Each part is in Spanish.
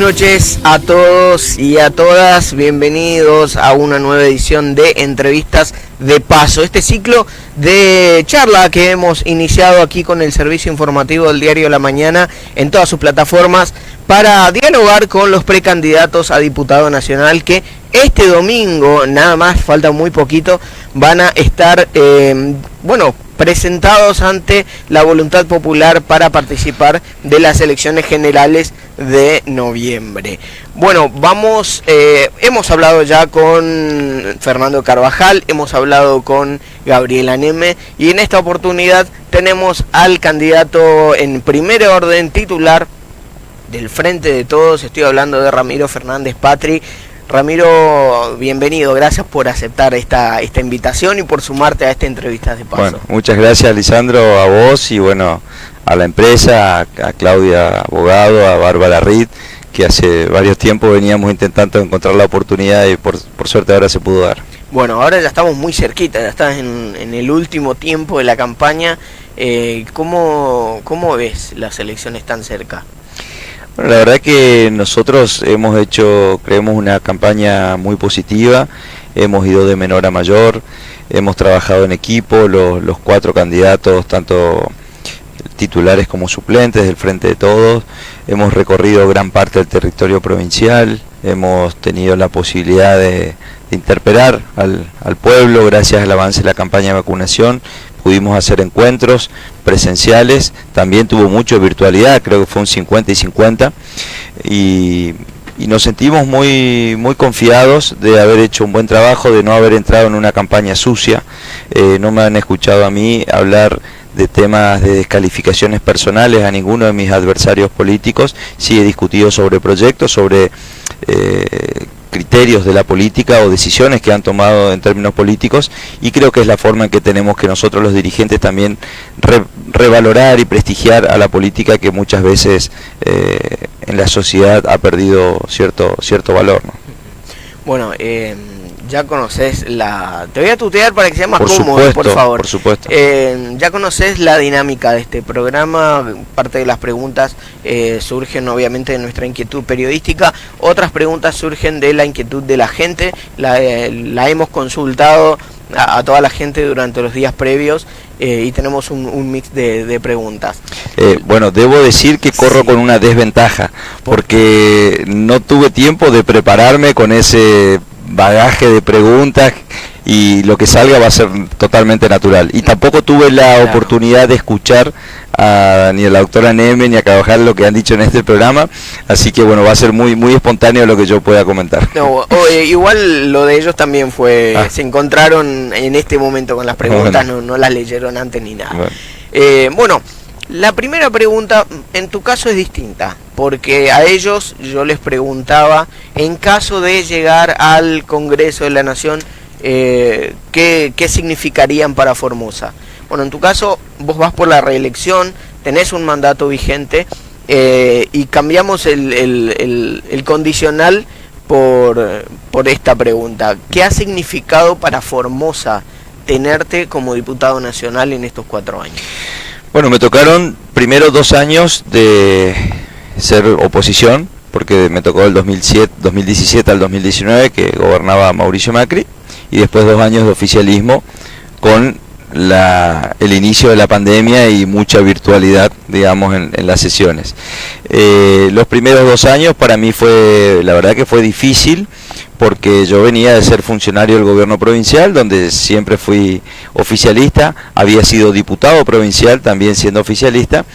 noches a todos y a todas, bienvenidos a una nueva edición de Entrevistas de Paso, este ciclo de charla que hemos iniciado aquí con el servicio informativo del diario La Mañana en todas sus plataformas para dialogar con los precandidatos a diputado nacional que este domingo, nada más, falta muy poquito, van a estar, presentados ante la voluntad popular para participar de las elecciones generales de noviembre. Bueno, hemos hablado ya con Fernando Carvajal, hemos hablado con Gabriela Neme y en esta oportunidad tenemos al candidato en primer orden titular del Frente de Todos, estoy hablando de Ramiro Fernández Patri. Ramiro, bienvenido, gracias por aceptar esta invitación y por sumarte a esta entrevista de Paso. Bueno, muchas gracias, Lisandro, a vos y bueno, a la empresa, a Claudia Abogado, a Bárbara Reed, que hace varios tiempos veníamos intentando encontrar la oportunidad y por suerte ahora se pudo dar. Bueno, ahora ya estamos muy cerquita, ya estás en el último tiempo de la campaña. ¿Cómo ves las elecciones tan cerca? Bueno, la verdad que nosotros creemos una campaña muy positiva, hemos ido de menor a mayor, hemos trabajado en equipo, los cuatro candidatos, tanto titulares como suplentes del Frente de Todos, hemos recorrido gran parte del territorio provincial, hemos tenido la posibilidad de interpelar al pueblo gracias al avance de la campaña de vacunación. Pudimos hacer encuentros presenciales, también tuvo mucho de virtualidad, creo que fue un 50 y 50, y nos sentimos muy confiados de haber hecho un buen trabajo, de no haber entrado en una campaña sucia. No me han escuchado a mí hablar de temas de descalificaciones personales a ninguno de mis adversarios políticos. Sí he discutido sobre proyectos, sobre criterios de la política o decisiones que han tomado en términos políticos, y creo que es la forma en que tenemos que nosotros los dirigentes también revalorar y prestigiar a la política, que muchas veces en la sociedad ha perdido cierto valor, ¿no? Bueno, ya conoces te voy a tutear para que sea más cómodo, por favor. Por supuesto. Ya conoces la dinámica de este programa, parte de las preguntas surgen obviamente de nuestra inquietud periodística, otras preguntas surgen de la inquietud de la gente, la hemos consultado a toda la gente durante los días previos y tenemos un mix de preguntas. Bueno, debo decir que corro con una desventaja, porque no tuve tiempo de prepararme con ese bagaje de preguntas y lo que salga va a ser totalmente natural, y tampoco tuve la oportunidad de escuchar ni a la doctora Neme ni a Carvajal lo que han dicho en este programa, así que bueno, va a ser muy espontáneo lo que yo pueda comentar. No, igual lo de ellos también fue, se encontraron en este momento con las preguntas, bueno. no las leyeron antes ni nada. Bueno, la primera pregunta en tu caso es distinta, porque a ellos yo les preguntaba, en caso de llegar al Congreso de la Nación, ¿qué significarían para Formosa? Bueno, en tu caso vos vas por la reelección, tenés un mandato vigente, y cambiamos el condicional por esta pregunta. ¿Qué ha significado para Formosa tenerte como diputado nacional en estos 4 años? Bueno, me tocaron primero 2 años de ser oposición, porque me tocó el 2017 al 2019, que gobernaba Mauricio Macri, y después 2 años de oficialismo con el inicio de la pandemia y mucha virtualidad, digamos, en las sesiones. Los primeros 2 años para mí la verdad que fue difícil, porque yo venía de ser funcionario del gobierno provincial, donde siempre fui oficialista, había sido diputado provincial también siendo oficialista,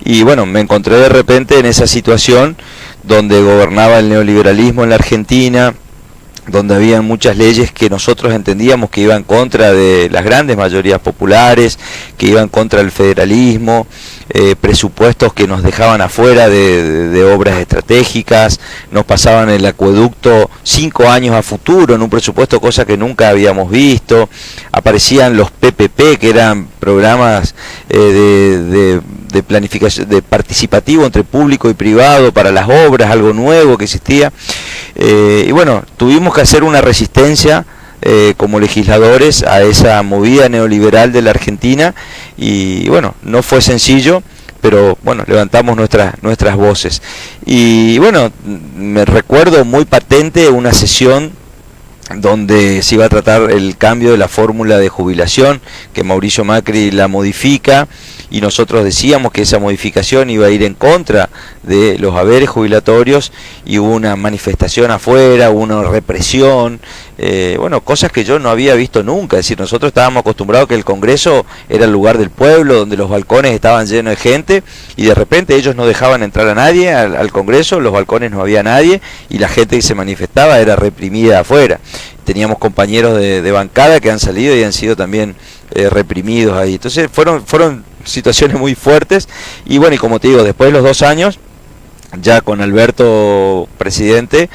y bueno, me encontré de repente en esa situación donde gobernaba el neoliberalismo en la Argentina, donde había muchas leyes que nosotros entendíamos que iban contra de las grandes mayorías populares, que iban contra el federalismo, presupuestos que nos dejaban afuera de obras estratégicas, nos pasaban el acueducto 5 años a futuro en un presupuesto, cosa que nunca habíamos visto, aparecían los PPP, que eran programas de planificación, de participativo entre público y privado para las obras, algo nuevo que existía, y bueno, tuvimos que hacer una resistencia como legisladores a esa movida neoliberal de la Argentina, y bueno, no fue sencillo, pero bueno, levantamos nuestras voces. Y bueno, me recuerdo muy patente una sesión donde se iba a tratar el cambio de la fórmula de jubilación, que Mauricio Macri la modifica, y nosotros decíamos que esa modificación iba a ir en contra de los haberes jubilatorios, y hubo una manifestación afuera, hubo una represión, bueno, cosas que yo no había visto nunca. Es decir, nosotros estábamos acostumbrados que el Congreso era el lugar del pueblo, donde los balcones estaban llenos de gente, y de repente ellos no dejaban entrar a nadie al Congreso, los balcones no había nadie, y la gente que se manifestaba era reprimida afuera. Teníamos compañeros de bancada que han salido y han sido también reprimidos ahí. Entonces fueron situaciones muy fuertes, y bueno, y como te digo, después de los 2 años, ya con Alberto presidente,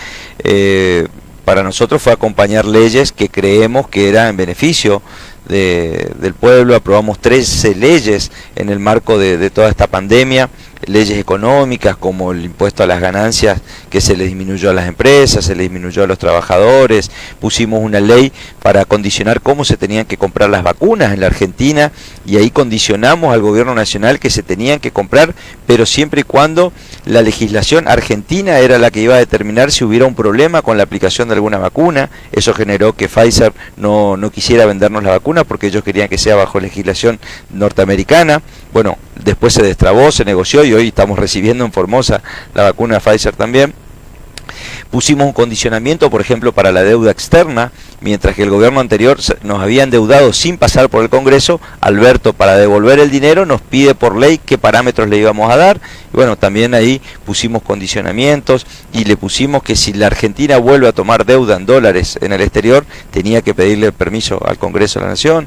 para nosotros fue acompañar leyes que creemos que eran en beneficio del pueblo. Aprobamos 13 leyes en el marco de toda esta pandemia, leyes económicas como el impuesto a las ganancias, que se le disminuyó a las empresas, se le disminuyó a los trabajadores. Pusimos una ley para condicionar cómo se tenían que comprar las vacunas en la Argentina, y ahí condicionamos al gobierno nacional que se tenían que comprar, pero siempre y cuando la legislación argentina era la que iba a determinar si hubiera un problema con la aplicación de alguna vacuna. Eso generó que Pfizer no quisiera vendernos la vacuna, porque ellos querían que sea bajo legislación norteamericana. Bueno, después se destrabó, se negoció, y hoy estamos recibiendo en Formosa la vacuna Pfizer también. Pusimos un condicionamiento, por ejemplo, para la deuda externa. Mientras que el gobierno anterior nos había endeudado sin pasar por el Congreso, Alberto, para devolver el dinero, nos pide por ley qué parámetros le íbamos a dar. Y bueno, también ahí pusimos condicionamientos, y le pusimos que si la Argentina vuelve a tomar deuda en dólares en el exterior, tenía que pedirle permiso al Congreso de la Nación.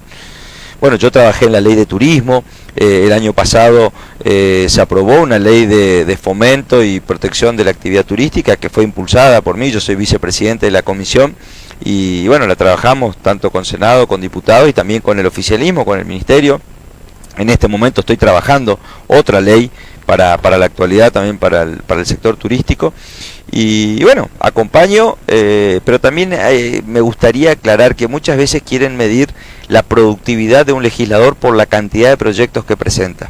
Bueno, yo trabajé en la ley de turismo. El año pasado se aprobó una ley de fomento y protección de la actividad turística, que fue impulsada por mí. Yo soy vicepresidente de la comisión, y bueno, la trabajamos tanto con Senado, con diputados, y también con el oficialismo, con el ministerio. En este momento estoy trabajando otra ley para la actualidad, también para el sector turístico. Y bueno, acompaño, pero también me gustaría aclarar que muchas veces quieren medir la productividad de un legislador por la cantidad de proyectos que presenta.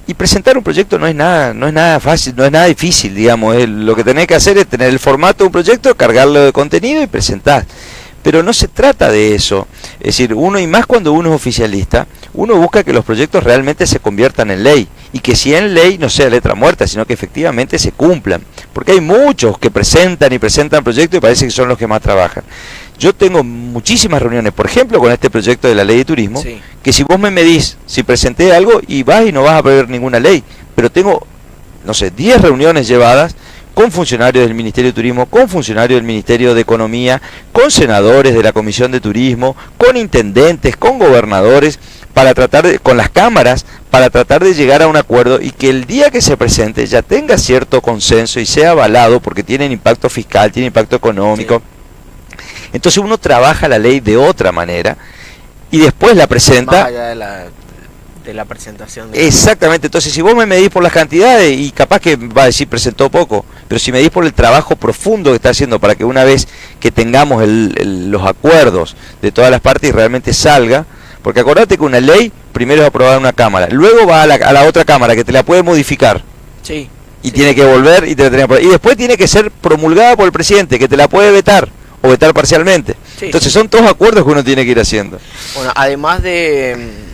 Y presentar un proyecto no es nada fácil, no es nada difícil, digamos. Lo que tenés que hacer es tener el formato de un proyecto, cargarlo de contenido y presentar. Pero no se trata de eso. Es decir, uno, y más cuando uno es oficialista, uno busca que los proyectos realmente se conviertan en ley, y que si en ley no sea letra muerta, sino que efectivamente se cumplan. Porque hay muchos que presentan proyectos y parece que son los que más trabajan. Yo tengo muchísimas reuniones, por ejemplo, con este proyecto de la ley de turismo, sí, que si vos me medís, si presenté algo, y vas y no vas a prever ninguna ley, pero tengo, no sé, 10 reuniones llevadas con funcionarios del Ministerio de Turismo, con funcionarios del Ministerio de Economía, con senadores de la Comisión de Turismo, con intendentes, con gobernadores, para tratar con las cámaras, para tratar de llegar a un acuerdo, y que el día que se presente ya tenga cierto consenso y sea avalado, porque tiene impacto fiscal, tiene impacto económico. Sí. Entonces uno trabaja la ley de otra manera y después la presenta. Más allá de la presentación. Exactamente. Entonces, si vos me medís por las cantidades, y capaz que va a decir presentó poco, pero si medís por el trabajo profundo que está haciendo para que una vez que tengamos los acuerdos de todas las partes y realmente salga, porque acordate que una ley primero es aprobada en una cámara, luego va a la otra cámara que te la puede modificar. Sí. Y sí, tiene que volver y te la tiene que, y después tiene que ser promulgada por el presidente, que te la puede vetar o vetar parcialmente. Sí, entonces son todos acuerdos que uno tiene que ir haciendo. Bueno, además de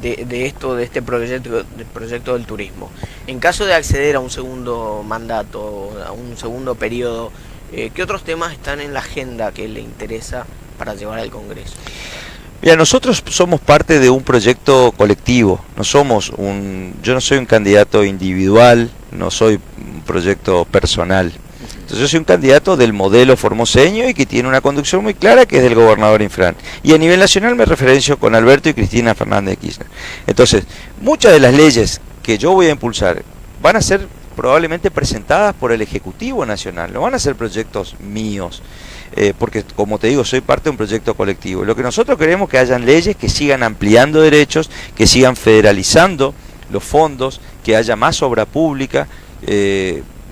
este proyecto del turismo, en caso de acceder a un segundo mandato, a un segundo periodo, ¿qué otros temas están en la agenda que le interesa para llevar al Congreso? Mira, nosotros somos parte de un proyecto colectivo, yo no soy un candidato individual, no soy un proyecto personal. Entonces yo soy un candidato del modelo formoseño y que tiene una conducción muy clara, que es del gobernador Infran. Y a nivel nacional me referencio con Alberto y Cristina Fernández de Kirchner. Entonces, muchas de las leyes que yo voy a impulsar van a ser probablemente presentadas por el Ejecutivo Nacional, no van a ser proyectos míos, porque como te digo, soy parte de un proyecto colectivo. Lo que nosotros queremos es que hayan leyes que sigan ampliando derechos, que sigan federalizando los fondos, que haya más obra pública.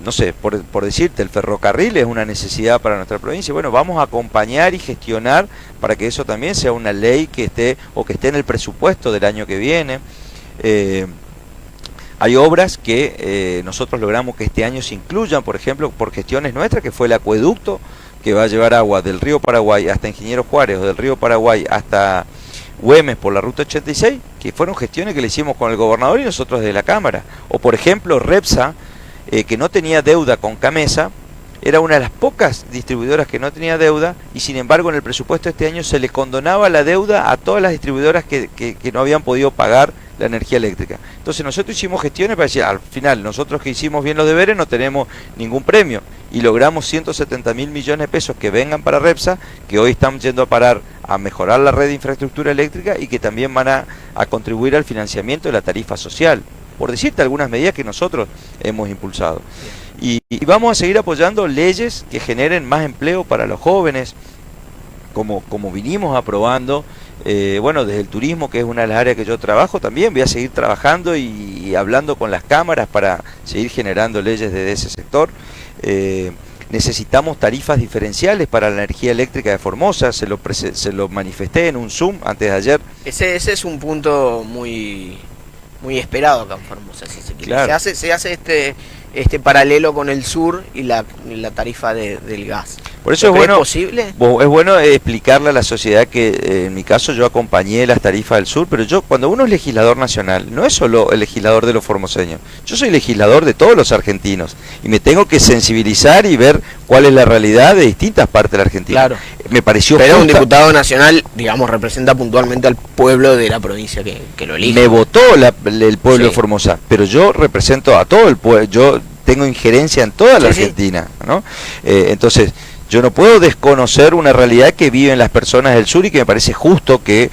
No sé, por decirte, el ferrocarril es una necesidad para nuestra provincia. Bueno, vamos a acompañar y gestionar para que eso también sea una ley que esté en el presupuesto del año que viene. Hay obras que nosotros logramos que este año se incluyan, por ejemplo, por gestiones nuestras, que fue el acueducto que va a llevar agua del río Paraguay hasta Ingeniero Juárez, o del río Paraguay hasta Güemes por la ruta 86, que fueron gestiones que le hicimos con el gobernador y nosotros de la Cámara. O por ejemplo Repsa, que no tenía deuda con Camesa, era una de las pocas distribuidoras que no tenía deuda, y sin embargo en el presupuesto de este año se le condonaba la deuda a todas las distribuidoras que no habían podido pagar la energía eléctrica. Entonces nosotros hicimos gestiones para decir, al final nosotros que hicimos bien los deberes no tenemos ningún premio, y logramos 170.000 millones de pesos que vengan para Repsa, que hoy están yendo a parar a mejorar la red de infraestructura eléctrica y que también van a contribuir al financiamiento de la tarifa social, por decirte algunas medidas que nosotros hemos impulsado. Y vamos a seguir apoyando leyes que generen más empleo para los jóvenes, como vinimos aprobando, bueno, desde el turismo, que es una de las áreas que yo trabajo, también voy a seguir trabajando y hablando con las cámaras para seguir generando leyes desde ese sector. Necesitamos tarifas diferenciales para la energía eléctrica de Formosa, se lo manifesté en un Zoom antes de ayer. Ese es un punto muy esperado acá en Formosa, si se quiere. Claro. Se hace este paralelo con el sur y la tarifa del gas. Por eso ¿Es posible? Es bueno explicarle a la sociedad que en mi caso yo acompañé las tarifas del sur, pero cuando uno es legislador nacional, no es solo el legislador de los formoseños, yo soy legislador de todos los argentinos y me tengo que sensibilizar y ver cuál es la realidad de distintas partes de la Argentina. Claro. Me pareció pero justa. Un diputado nacional, digamos, representa puntualmente al pueblo de la provincia que lo elige. Me votó el pueblo de Formosa, pero yo represento a todo el pueblo, yo tengo injerencia en toda la Argentina, ¿no? Entonces, yo no puedo desconocer una realidad que viven las personas del sur y que me parece justo que,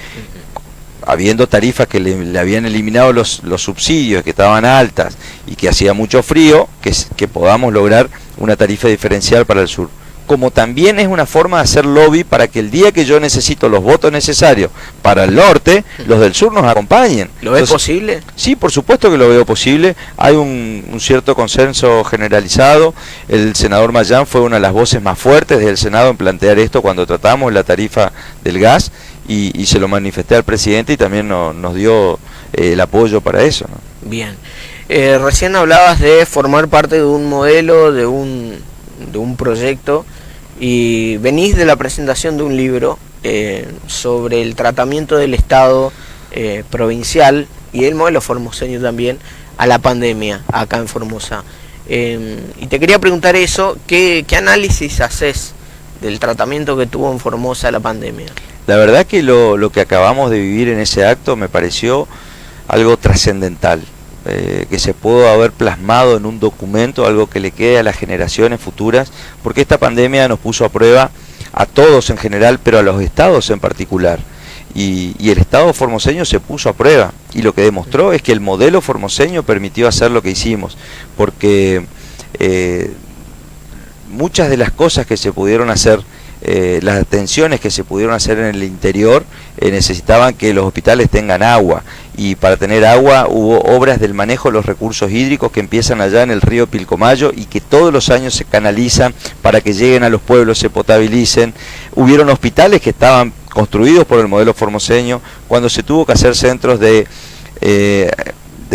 habiendo tarifas que le habían eliminado los subsidios, que estaban altas y que hacía mucho frío, que podamos lograr una tarifa diferencial para el sur. Como también es una forma de hacer lobby para que el día que yo necesito los votos necesarios para el norte, los del sur nos acompañen. ¿Lo ves posible? Sí, por supuesto que lo veo posible. Hay un cierto consenso generalizado. El senador Mayán fue una de las voces más fuertes del Senado en plantear esto cuando tratamos la tarifa del gas, y se lo manifesté al presidente y también nos dio el apoyo para eso, ¿no? Bien. Recién hablabas de formar parte de un modelo, de un proyecto, y venís de la presentación de un libro sobre el tratamiento del Estado provincial y el modelo formoseño también a la pandemia acá en Formosa. Y te quería preguntar eso, ¿qué análisis haces del tratamiento que tuvo en Formosa la pandemia? La verdad que lo que acabamos de vivir en ese acto me pareció algo trascendental. Que se pudo haber plasmado en un documento, algo que le quede a las generaciones futuras, porque esta pandemia nos puso a prueba a todos en general, pero a los estados en particular, y el estado formoseño se puso a prueba, y lo que demostró es que el modelo formoseño permitió hacer lo que hicimos, porque muchas de las cosas que se pudieron hacer, las atenciones que se pudieron hacer en el interior, necesitaban que los hospitales tengan agua, y para tener agua hubo obras del manejo de los recursos hídricos que empiezan allá en el río Pilcomayo y que todos los años se canalizan para que lleguen a los pueblos, se potabilicen. Hubieron hospitales que estaban construidos por el modelo formoseño. Cuando se tuvo que hacer centros de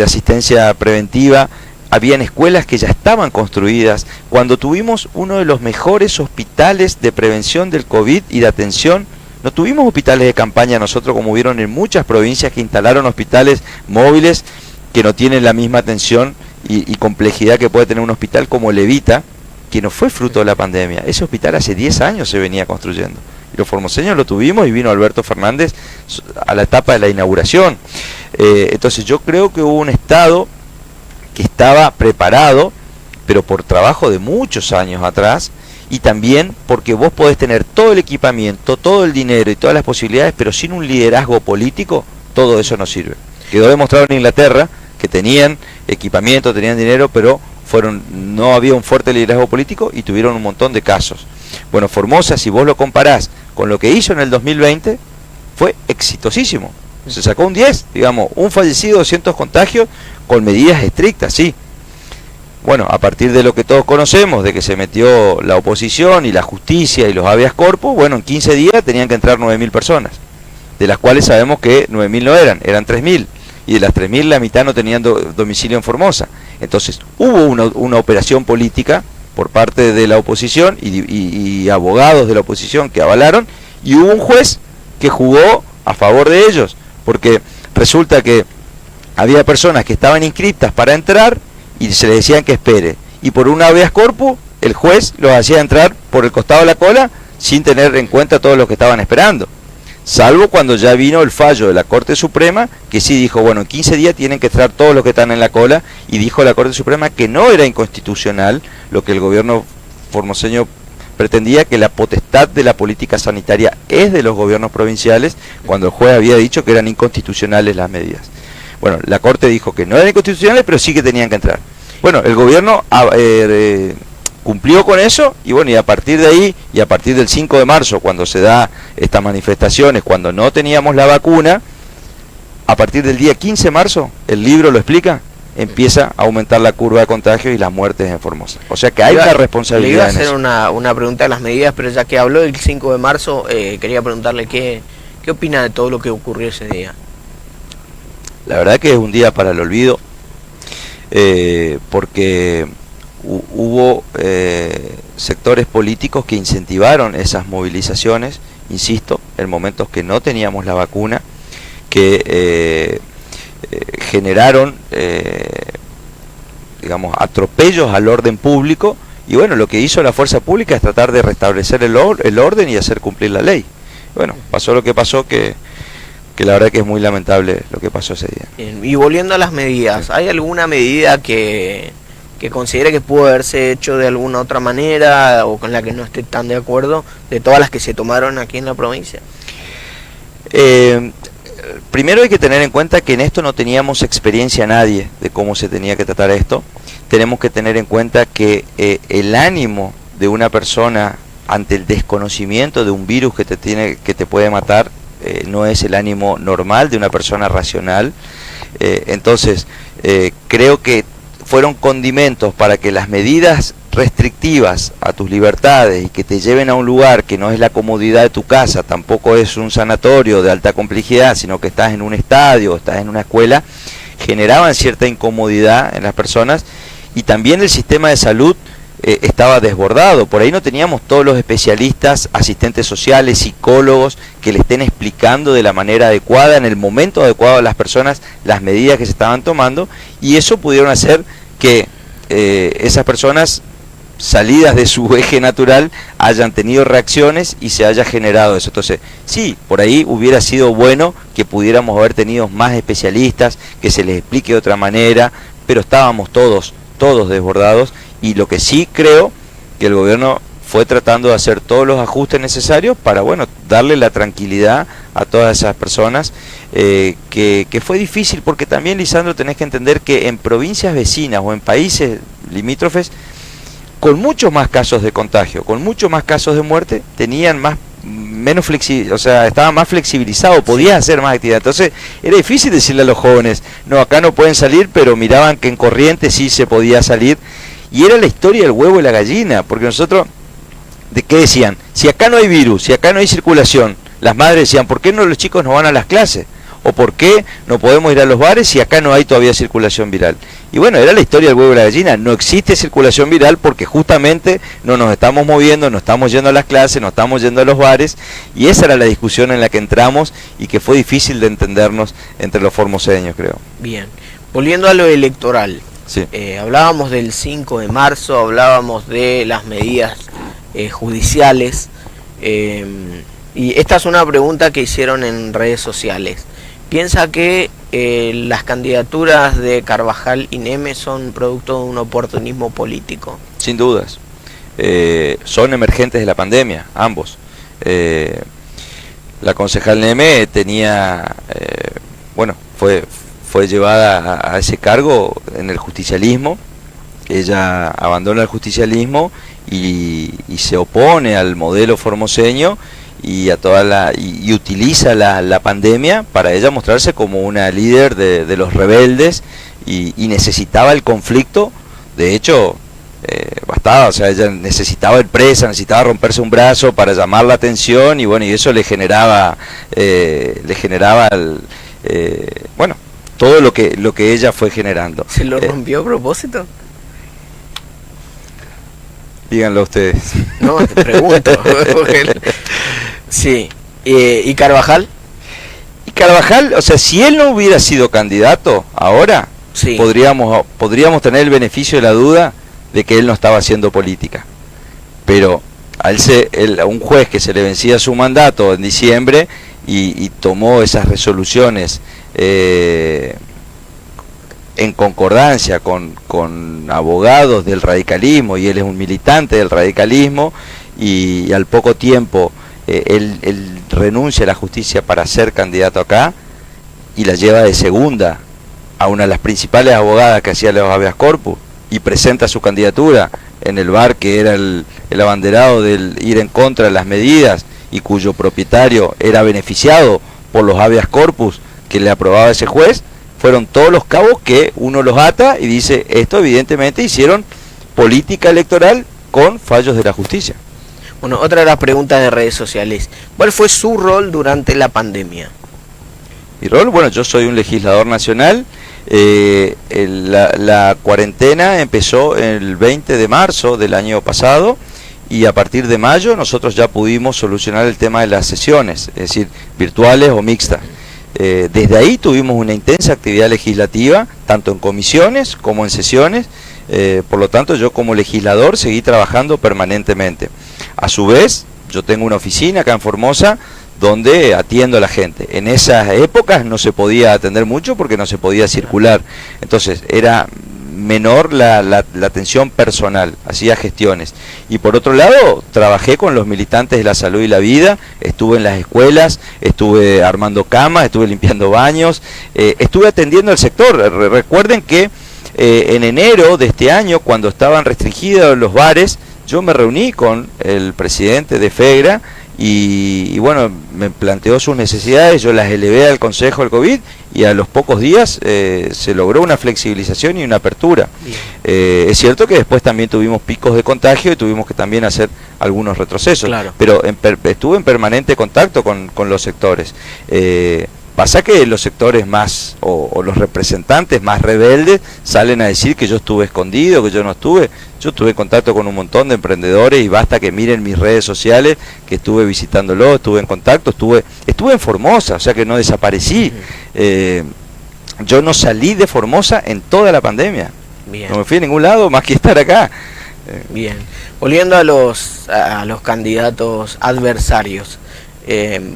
asistencia preventiva, habían escuelas que ya estaban construidas. Cuando tuvimos uno de los mejores hospitales de prevención del COVID y de atención, no tuvimos hospitales de campaña nosotros como hubieron en muchas provincias que instalaron hospitales móviles que no tienen la misma atención y complejidad que puede tener un hospital como Levita, que no fue fruto de la pandemia. Ese hospital hace 10 años se venía construyendo. Y los formoseños lo tuvimos y vino Alberto Fernández a la etapa de la inauguración. Entonces yo creo que hubo un Estado que estaba preparado, pero por trabajo de muchos años atrás, y también porque vos podés tener todo el equipamiento, todo el dinero y todas las posibilidades, pero sin un liderazgo político, todo eso no sirve. Quedó demostrado en Inglaterra que tenían equipamiento, tenían dinero, pero no había un fuerte liderazgo político y tuvieron un montón de casos. Bueno, Formosa, si vos lo comparás con lo que hizo en el 2020, fue exitosísimo. Se sacó un 10, digamos, un fallecido, 200 contagios, con medidas estrictas, sí. Bueno, a partir de lo que todos conocemos, de que se metió la oposición y la justicia y los habeas corpus, bueno, en 15 días tenían que entrar 9.000 personas, de las cuales sabemos que 9.000 no eran 3.000. y de las 3.000 la mitad no tenían domicilio en Formosa. Entonces hubo una operación política por parte de la oposición y abogados de la oposición que avalaron, y hubo un juez que jugó a favor de ellos, porque resulta que había personas que estaban inscriptas para entrar y se les decían que espere, y por un habeas corpus el juez los hacía entrar por el costado de la cola sin tener en cuenta todos los que estaban esperando, salvo cuando ya vino el fallo de la Corte Suprema, que sí dijo, bueno, en 15 días tienen que estar todos los que están en la cola, y dijo la Corte Suprema que no era inconstitucional lo que el gobierno formoseño pretendía, que la potestad de la política sanitaria es de los gobiernos provinciales, cuando el juez había dicho que eran inconstitucionales las medidas. Bueno, la Corte dijo que no eran inconstitucionales, pero sí que tenían que entrar. Bueno, el gobierno cumplió con eso, y bueno, y a partir de ahí, y a partir del 5 de marzo, cuando se da estas manifestaciones, cuando no teníamos la vacuna, a partir del día 15 de marzo, el libro lo explica, empieza a aumentar la curva de contagios y las muertes en Formosa. O sea que hay una responsabilidad. Le iba a hacer una pregunta de las medidas, pero ya que habló del 5 de marzo, quería preguntarle qué opina de todo lo que ocurrió ese día. La verdad que es un día para el olvido, porque hubo sectores políticos que incentivaron esas movilizaciones, insisto, en momentos que no teníamos la vacuna, que generaron, digamos, atropellos al orden público, y bueno, lo que hizo la fuerza pública es tratar de restablecer el orden y hacer cumplir la ley. Bueno, pasó lo que pasó, que la verdad que es muy lamentable lo que pasó ese día. Bien, y volviendo a las medidas, ¿hay alguna medida que considere que pudo haberse hecho de alguna otra manera o con la que no esté tan de acuerdo de todas las que se tomaron aquí en la provincia? Primero hay que tener en cuenta que en esto no teníamos experiencia nadie de cómo se tenía que tratar esto. Tenemos que tener en cuenta que el ánimo de una persona ante el desconocimiento de un virus que te puede matar no es el ánimo normal de una persona racional. Entonces creo que fueron condimentos para que las medidas restrictivas a tus libertades y que te lleven a un lugar que no es la comodidad de tu casa, tampoco es un sanatorio de alta complejidad, sino que estás en un estadio, estás en una escuela, generaban cierta incomodidad en las personas, y también el sistema de salud estaba desbordado. Por ahí no teníamos todos los especialistas, asistentes sociales, psicólogos que le estén explicando de la manera adecuada, en el momento adecuado a las personas, las medidas que se estaban tomando, y eso pudieron hacer que esas personas, salidas de su eje natural, hayan tenido reacciones y se haya generado eso. Entonces, sí, por ahí hubiera sido bueno que pudiéramos haber tenido más especialistas, que se les explique de otra manera, pero estábamos todos desbordados, y lo que sí creo que el gobierno fue tratando de hacer todos los ajustes necesarios para, bueno, darle la tranquilidad a todas esas personas, que fue difícil, porque también, Lisandro, tenés que entender que en provincias vecinas o en países limítrofes, con muchos más casos de contagio, con muchos más casos de muerte, tenían menos flexibilidad, o sea, estaba más flexibilizado, podías hacer más actividad. Entonces era difícil decirle a los jóvenes, no, acá no pueden salir, pero miraban que en Corrientes sí se podía salir, y era la historia del huevo y la gallina, porque nosotros, ¿de qué decían? Si acá no hay virus, si acá no hay circulación, las madres decían, ¿por qué no los chicos no van a las clases? ¿O por qué no podemos ir a los bares si acá no hay todavía circulación viral? Y bueno, era la historia del huevo y la gallina. No existe circulación viral porque justamente no nos estamos moviendo, no estamos yendo a las clases, no estamos yendo a los bares, y esa era la discusión en la que entramos y que fue difícil de entendernos entre los formoseños, creo. Bien, volviendo a lo electoral, sí. Hablábamos del 5 de marzo, hablábamos de las medidas judiciales, y esta es una pregunta que hicieron en redes sociales. ¿Piensa que las candidaturas de Carvajal y Neme son producto de un oportunismo político? Sin dudas. Son emergentes de la pandemia, ambos. La concejal Neme tenía, fue llevada a ese cargo en el justicialismo. Ella abandona el justicialismo y se opone al modelo formoseño y y utiliza la pandemia para ella mostrarse como una líder de los rebeldes, y necesitaba el conflicto. De hecho, bastaba, o sea, ella necesitaba ir presa, necesitaba romperse un brazo para llamar la atención, y bueno, y eso le generaba todo lo que ella fue generando. ¿Se lo rompió a propósito? Díganlo ustedes. No, te pregunto. Sí. ¿Y Carvajal? Y Carvajal, o sea, si él no hubiera sido candidato ahora, sí, podríamos tener el beneficio de la duda de que él no estaba haciendo política. Pero a un juez que se le vencía su mandato en diciembre y tomó esas resoluciones en concordancia con abogados del radicalismo, y él es un militante del radicalismo, y al poco tiempo él renuncia a la justicia para ser candidato acá y la lleva de segunda a una de las principales abogadas que hacía los habeas corpus, y presenta su candidatura en el bar que era el abanderado del ir en contra de las medidas y cuyo propietario era beneficiado por los habeas corpus que le aprobaba ese juez. Fueron todos los cabos que uno los ata y dice, esto evidentemente hicieron política electoral con fallos de la justicia. Bueno, otra de las preguntas de redes sociales, ¿cuál fue su rol durante la pandemia? Mi rol, bueno, yo soy un legislador nacional. La cuarentena empezó el 20 de marzo del año pasado, y a partir de mayo nosotros ya pudimos solucionar el tema de las sesiones, es decir, virtuales o mixtas. Desde ahí tuvimos una intensa actividad legislativa, tanto en comisiones como en sesiones. Por lo tanto, yo como legislador seguí trabajando permanentemente. A su vez, yo tengo una oficina acá en Formosa donde atiendo a la gente. En esas épocas no se podía atender mucho porque no se podía circular. Entonces era menor la atención personal, hacía gestiones. Y por otro lado, trabajé con los militantes de la salud y la vida, estuve en las escuelas, estuve armando camas, estuve limpiando baños, estuve atendiendo el sector. Recuerden que en enero de este año, cuando estaban restringidos los bares, yo me reuní con el presidente de FEGRA y bueno, me planteó sus necesidades, yo las elevé al Consejo del COVID y a los pocos días se logró una flexibilización y una apertura. Es cierto que después también tuvimos picos de contagio y tuvimos que también hacer algunos retrocesos, claro, pero estuve en permanente contacto con los sectores. Pasa que los sectores más, o los representantes más rebeldes, salen a decir que yo estuve escondido, que yo no estuve. Yo estuve en contacto con un montón de emprendedores y basta que miren mis redes sociales, que estuve visitándolo, estuve en contacto, estuve en Formosa, o sea que no desaparecí. Yo no salí de Formosa en toda la pandemia. Bien. No me fui a ningún lado más que estar acá. Bien. Volviendo a los candidatos adversarios.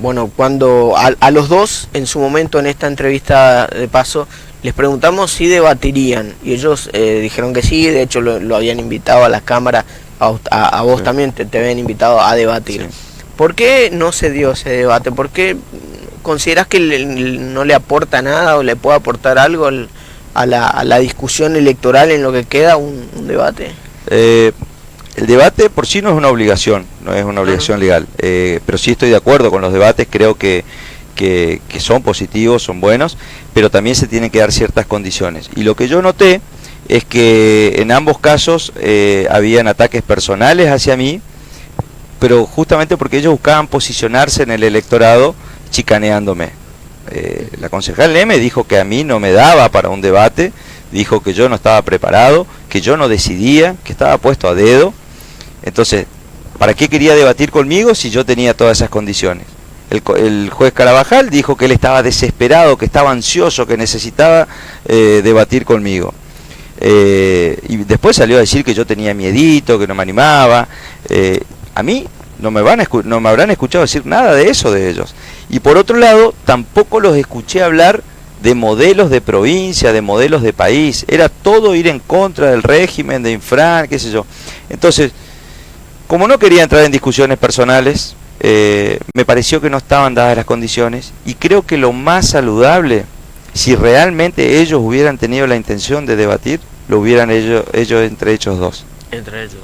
Bueno, cuando a los dos en su momento en esta entrevista de paso les preguntamos si debatirían y ellos dijeron que sí. De hecho lo habían invitado a la cámara, a vos sí, también te habían invitado a debatir. Sí. ¿Por qué no se dio ese debate? ¿Por qué considerás que no le aporta nada o le puede aportar algo a la discusión electoral en lo que queda un debate? El debate por sí no es una obligación, no es una obligación legal, pero sí estoy de acuerdo con los debates, creo que son positivos, son buenos, pero también se tienen que dar ciertas condiciones. Y lo que yo noté es que en ambos casos habían ataques personales hacia mí, pero justamente porque ellos buscaban posicionarse en el electorado chicaneándome. La concejal Neme dijo que a mí no me daba para un debate, dijo que yo no estaba preparado, que yo no decidía, que estaba puesto a dedo. Entonces, ¿para qué quería debatir conmigo si yo tenía todas esas condiciones? El juez Carvajal dijo que él estaba desesperado, que estaba ansioso, que necesitaba debatir conmigo. Y después salió a decir que yo tenía miedito, que no me animaba. A mí no me habrán escuchado decir nada de eso de ellos. Y por otro lado, tampoco los escuché hablar de modelos de provincia, de modelos de país. Era todo ir en contra del régimen de Infran, qué sé yo. Entonces, como no quería entrar en discusiones personales, me pareció que no estaban dadas las condiciones, y creo que lo más saludable, si realmente ellos hubieran tenido la intención de debatir, lo hubieran ellos entre ellos dos. Entre ellos.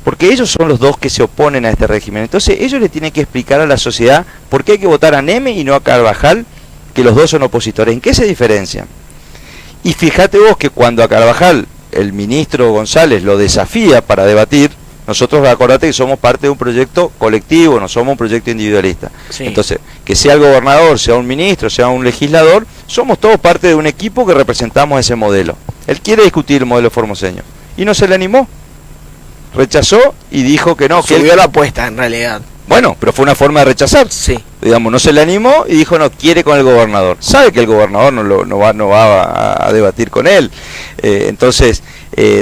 Porque ellos son los dos que se oponen a este régimen. Entonces ellos le tienen que explicar a la sociedad por qué hay que votar a Neme y no a Carvajal, que los dos son opositores. ¿En qué se diferencian? Y fíjate vos que cuando a Carvajal el ministro González lo desafía para debatir, nosotros, acordate que somos parte de un proyecto colectivo, no somos un proyecto individualista. Sí. Entonces, que sea el gobernador, sea un ministro, sea un legislador, somos todos parte de un equipo que representamos ese modelo. Él quiere discutir el modelo formoseño y no se le animó, rechazó y dijo que no. Subió la apuesta en realidad. Bueno, pero fue una forma de rechazar. Sí. Digamos, no se le animó y dijo no quiere con el gobernador. Sabe que el gobernador no va a debatir con él. Entonces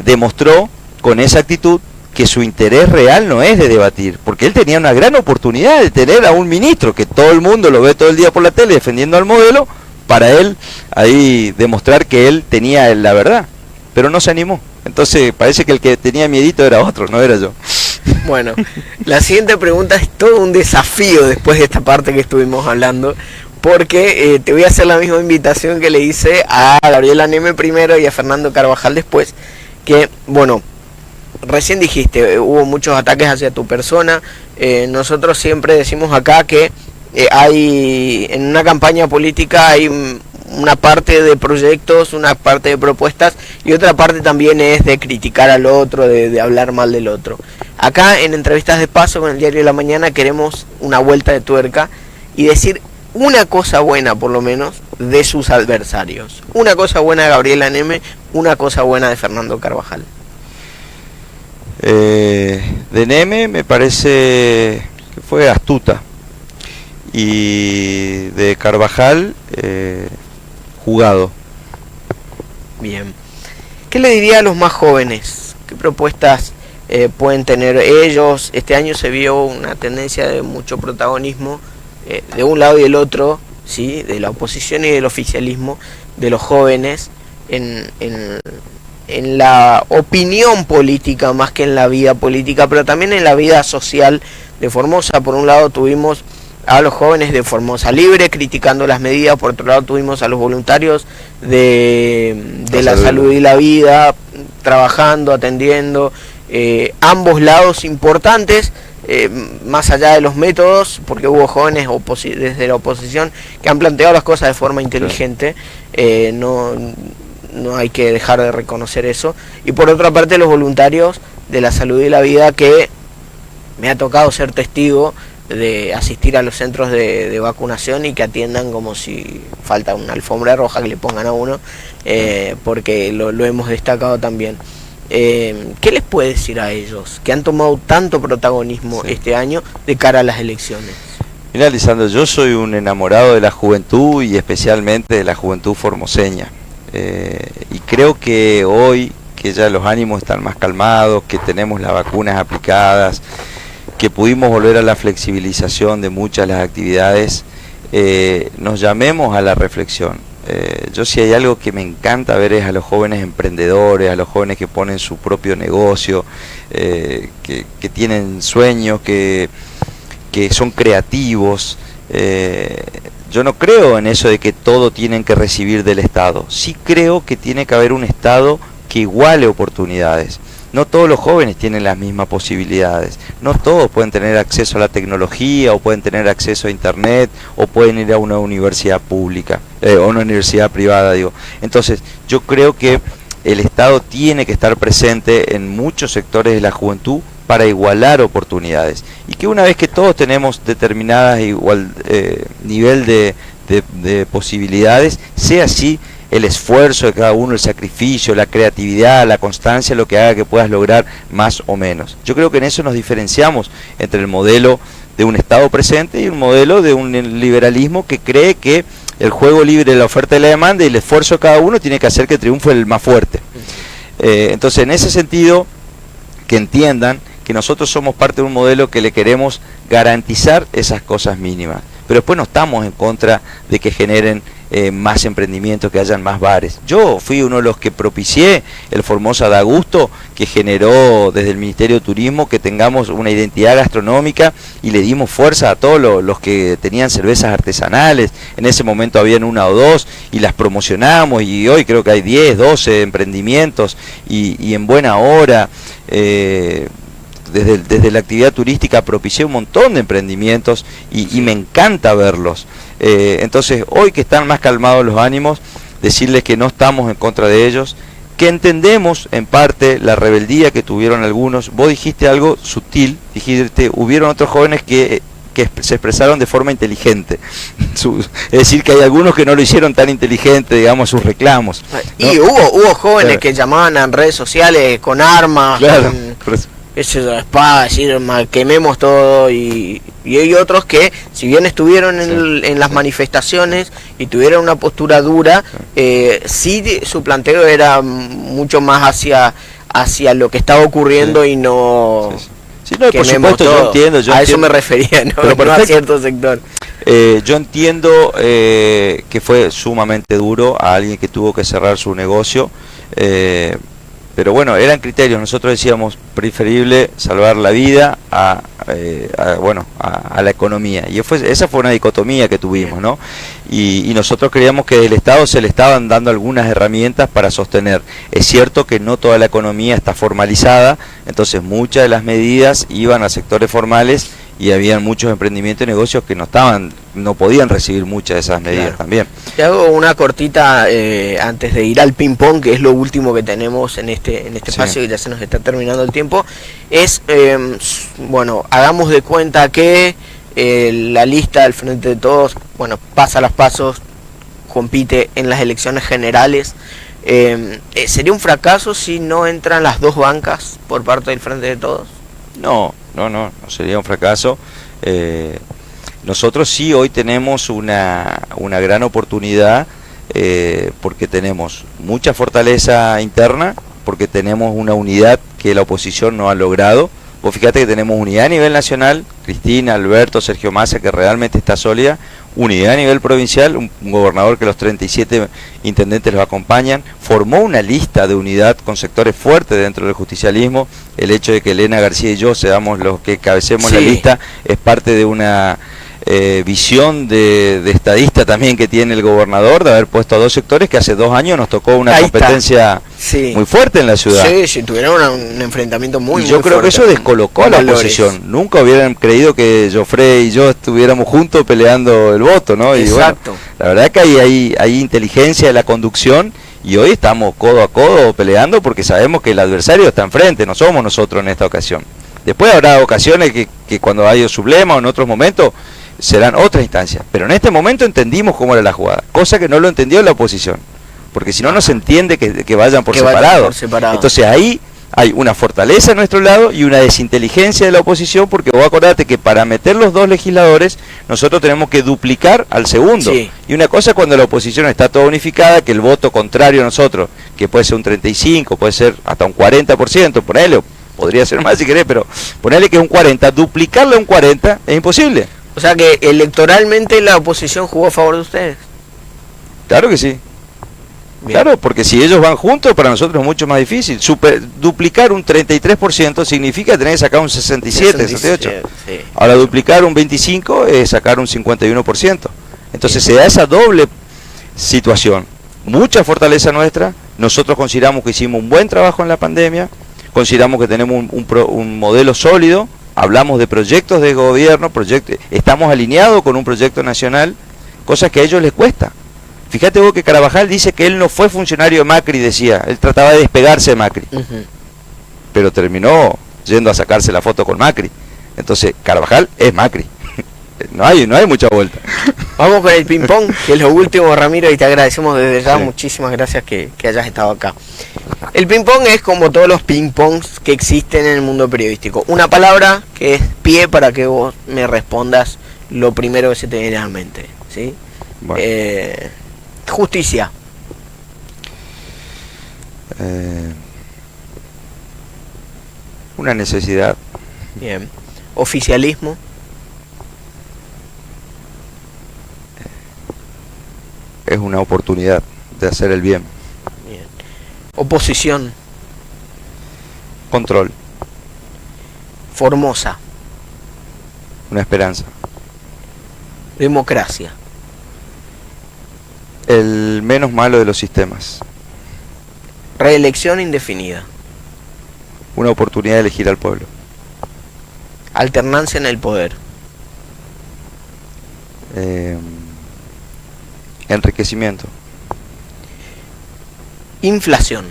demostró con esa actitud que su interés real no es de debatir, porque él tenía una gran oportunidad de tener a un ministro que todo el mundo lo ve todo el día por la tele defendiendo al modelo, para él ahí demostrar que él tenía la verdad, pero no se animó. Entonces parece que el que tenía miedito era otro, no era yo. Bueno, la siguiente pregunta es todo un desafío después de esta parte que estuvimos hablando, porque te voy a hacer la misma invitación que le hice a Gabriela Neme primero y a Fernando Carvajal después, que, bueno, recién dijiste, hubo muchos ataques hacia tu persona. Nosotros siempre decimos acá que hay, en una campaña política hay una parte de proyectos, una parte de propuestas y otra parte también es de criticar al otro, de hablar mal del otro. Acá en Entrevistas de Paso con el Diario de la Mañana queremos una vuelta de tuerca y decir una cosa buena por lo menos de sus adversarios. Una cosa buena de Gabriela Neme, una cosa buena de Fernando Carvajal. De Neme me parece que fue astuta, y de Carvajal jugado. Bien. ¿Qué le diría a los más jóvenes? ¿Qué propuestas pueden tener ellos? Este año se vio una tendencia de mucho protagonismo de un lado y del otro, ¿sí? De la oposición y del oficialismo, de los jóvenes en la opinión política más que en la vida política, pero también en la vida social de Formosa. Por un lado tuvimos a los jóvenes de Formosa Libre criticando las medidas, por otro lado tuvimos a los voluntarios de la salud y la vida trabajando, atendiendo, ambos lados importantes, más allá de los métodos, porque hubo jóvenes desde la oposición que han planteado las cosas de forma inteligente. No hay que dejar de reconocer eso. Y por otra parte los voluntarios de la salud y la vida, que me ha tocado ser testigo de asistir a los centros de vacunación y que atiendan como si falta una alfombra roja que le pongan a uno, porque lo hemos destacado también. ¿Qué les puede decir a ellos que han tomado tanto protagonismo este año de cara a las elecciones? Mira, Lisandro, yo soy un enamorado de la juventud y especialmente de la juventud formoseña. Y creo que hoy, que ya los ánimos están más calmados, que tenemos las vacunas aplicadas, que pudimos volver a la flexibilización de muchas de las actividades, nos llamemos a la reflexión. Yo si hay algo que me encanta ver es a los jóvenes emprendedores, a los jóvenes que ponen su propio negocio, que tienen sueños, que son creativos. Yo no creo en eso de que todo tienen que recibir del Estado. Sí creo que tiene que haber un Estado que iguale oportunidades. No todos los jóvenes tienen las mismas posibilidades. No todos pueden tener acceso a la tecnología, o pueden tener acceso a internet, o pueden ir a una universidad pública, o una universidad privada, digo. Entonces, yo creo que el Estado tiene que estar presente en muchos sectores de la juventud para igualar oportunidades, y que una vez que todos tenemos determinadas igual nivel de posibilidades, sea así el esfuerzo de cada uno, el sacrificio, la creatividad, la constancia, lo que haga que puedas lograr más o menos. Yo creo que en eso nos diferenciamos entre el modelo de un Estado presente y un modelo de un liberalismo que cree que el juego libre de la oferta y la demanda y el esfuerzo de cada uno tiene que hacer que triunfe el más fuerte. Entonces, en ese sentido, que entiendan que nosotros somos parte de un modelo que le queremos garantizar esas cosas mínimas, pero después no estamos en contra de que generen más emprendimientos, que hayan más bares. Yo fui uno de los que propicié el Formosa da Gusto, que generó desde el Ministerio de Turismo que tengamos una identidad gastronómica, y le dimos fuerza a todos los que tenían cervezas artesanales. En ese momento habían una o dos y las promocionamos, y hoy creo que hay 10, 12 emprendimientos y en buena hora. Desde la actividad turística propicié un montón de emprendimientos y me encanta verlos. Entonces, hoy que están más calmados los ánimos, decirles que no estamos en contra de ellos, que entendemos en parte la rebeldía que tuvieron algunos. Vos dijiste algo sutil, dijiste, hubieron otros jóvenes que que se expresaron de forma inteligente. Es decir, que hay algunos que no lo hicieron tan inteligente, digamos, sus reclamos, ¿no? Y hubo jóvenes Claro. que llamaban en redes sociales con armas, Claro, con espada, decir, quememos todo, y hay otros que, si bien estuvieron en las manifestaciones y tuvieron una postura dura, sí su planteo era mucho más hacia lo que estaba ocurriendo, Sí. y no... Sí, sí. Sí, no, por quememos supuesto, todo. yo entiendo. A eso me refería, ¿no? Pero No a perfecto. cierto sector. Yo entiendo que fue sumamente duro a alguien que tuvo que cerrar su negocio, pero bueno, eran criterios. Nosotros decíamos preferible salvar la vida a la economía, y esa fue una dicotomía que tuvimos, ¿no? Y nosotros creíamos que del Estado se le estaban dando algunas herramientas para sostener. Es cierto que no toda la economía está formalizada, entonces muchas de las medidas iban a sectores formales, y habían muchos emprendimientos y negocios que no podían recibir muchas de esas medidas. Claro. También. Te hago una cortita antes de ir al ping pong, que es lo último que tenemos en este espacio, que ya se nos está terminando el tiempo. Es, hagamos de cuenta que la lista del Frente de Todos, pasa los pasos, compite en las elecciones generales. ¿Sería un fracaso si no entran las dos bancas por parte del Frente de Todos? No sería un fracaso. Nosotros sí hoy tenemos una gran oportunidad, porque tenemos mucha fortaleza interna, porque tenemos una unidad que la oposición no ha logrado. Vos fíjate que tenemos unidad a nivel nacional, Cristina, Alberto, Sergio Massa, que realmente está sólida, unidad a nivel provincial, un gobernador que los 37 intendentes los acompañan, formó una lista de unidad con sectores fuertes dentro del justicialismo. El hecho de que Elena García y yo seamos los que cabecemos la lista es parte de una visión de estadista también que tiene el gobernador, de haber puesto a dos sectores que hace 2 años nos tocó una competencia muy fuerte en la ciudad. Sí, tuvieron un enfrentamiento muy yo creo que eso descolocó a la oposición. Nunca hubieran creído que Joffre y yo estuviéramos juntos peleando el voto, ¿no? Exacto. Y bueno, la verdad que hay inteligencia en la conducción, y hoy estamos codo a codo peleando porque sabemos que el adversario está enfrente, no somos nosotros en esta ocasión. Después habrá ocasiones que cuando haya sublema o en otros momentos serán otras instancias, pero en este momento entendimos cómo era la jugada, cosa que no lo entendió la oposición, porque si no, no se entiende que vayan por separado. Entonces ahí hay una fortaleza a nuestro lado y una desinteligencia de la oposición, porque vos acordate que para meter los dos legisladores nosotros tenemos que duplicar al segundo, y una cosa cuando la oposición está toda unificada, que el voto contrario a nosotros, que puede ser un 35, puede ser hasta un 40%, ponele, podría ser más si querés, pero ponele que es un 40, duplicarlo a un 40 es imposible. O sea que electoralmente la oposición jugó a favor de ustedes. Claro que sí. Bien. Claro, porque si ellos van juntos, para nosotros es mucho más difícil. Duplicar un 33% significa tener que sacar un 67, 68. Sí. Ahora, duplicar un 25% es sacar un 51%. Entonces se da esa doble situación. Mucha fortaleza nuestra. Nosotros consideramos que hicimos un buen trabajo en la pandemia. Consideramos que tenemos un modelo sólido. Hablamos de proyectos de gobierno, estamos alineados con un proyecto nacional, cosas que a ellos les cuesta. Fíjate vos que Carabajal dice que él no fue funcionario de Macri, decía, él trataba de despegarse de Macri, pero terminó yendo a sacarse la foto con Macri. Entonces Carabajal es Macri, no hay mucha vuelta. Vamos con el ping pong, que es lo último, Ramiro, y te agradecemos desde ya, muchísimas gracias que hayas estado acá. El ping pong es como todos los ping pongs que existen en el mundo periodístico. Una palabra que es pie para que vos me respondas lo primero que se te viene a la mente, ¿sí? Bueno. Justicia. Una necesidad. Bien. Oficialismo. Es una oportunidad de hacer el bien. Bien. Oposición. Control. Formosa. Una esperanza. Democracia. El menos malo de los sistemas. Reelección indefinida. Una oportunidad de elegir al pueblo. Alternancia en el poder. Enriquecimiento. Inflación.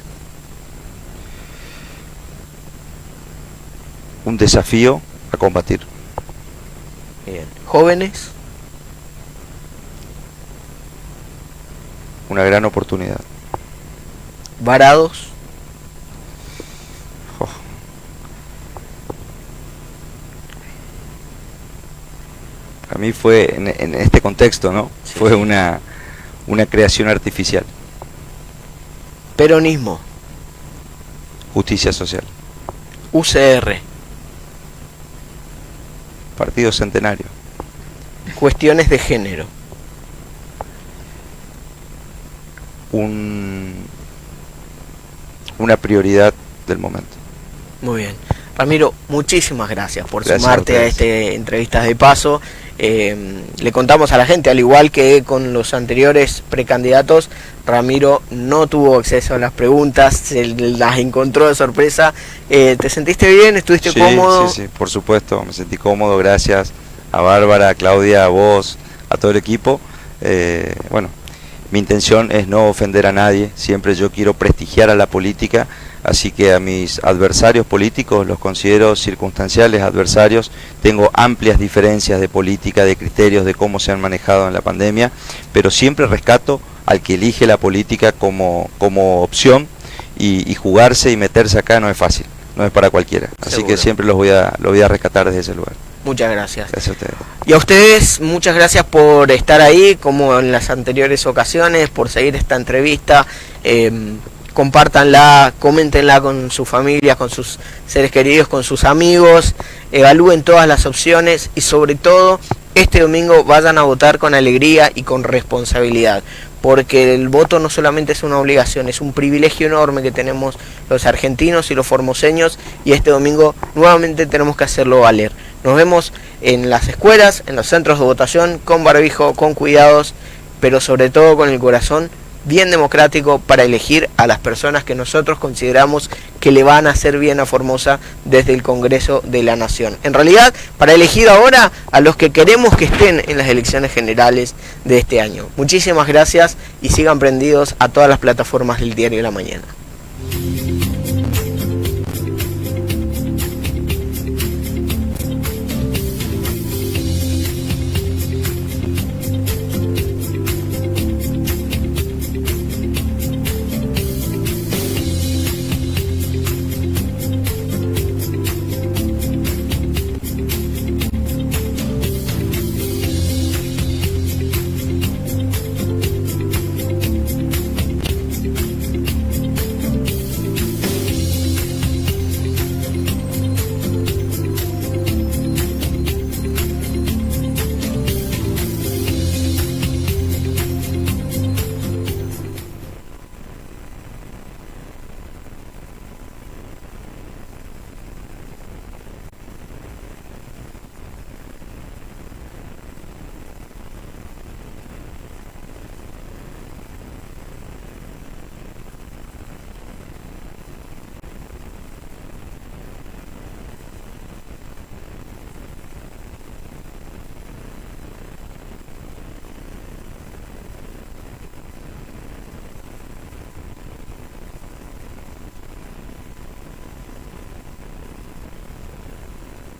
Un desafío a combatir. Bien. ¿Jóvenes? Una gran oportunidad. ¿Varados? Oh. Para mí fue, en este contexto, ¿no? Sí. Fue una creación artificial. Peronismo. Justicia social. UCR. Partido Centenario. Cuestiones de género. Una prioridad del momento. Muy bien. Ramiro, muchísimas gracias por Gracias sumarte a este Entrevistas de Paso. Le contamos a la gente, al igual que con los anteriores precandidatos, Ramiro no tuvo acceso a las preguntas, se las encontró de sorpresa. ¿Te sentiste bien? ¿Estuviste cómodo? Sí, por supuesto, me sentí cómodo, gracias a Bárbara, a Claudia, a vos, a todo el equipo. Bueno, mi intención es no ofender a nadie, siempre yo quiero prestigiar a la política, así que a mis adversarios políticos los considero circunstanciales adversarios. Tengo amplias diferencias de política, de criterios, de cómo se han manejado en la pandemia, pero siempre rescato al que elige la política como opción, y jugarse y meterse acá no es fácil, no es para cualquiera. Así Seguro. que siempre lo voy a rescatar desde ese lugar. Muchas gracias. Gracias a ustedes. Y a ustedes, muchas gracias por estar ahí, como en las anteriores ocasiones, por seguir esta entrevista. Compártanla, coméntenla con su familia, con sus seres queridos, con sus amigos, evalúen todas las opciones y sobre todo, este domingo vayan a votar con alegría y con responsabilidad, porque el voto no solamente es una obligación, es un privilegio enorme que tenemos los argentinos y los formoseños, y este domingo nuevamente tenemos que hacerlo valer. Nos vemos en las escuelas, en los centros de votación, con barbijo, con cuidados, pero sobre todo con el corazón bien democrático para elegir a las personas que nosotros consideramos que le van a hacer bien a Formosa desde el Congreso de la Nación. En realidad, para elegir ahora a los que queremos que estén en las elecciones generales de este año. Muchísimas gracias y sigan prendidos a todas las plataformas del Diario de la Mañana.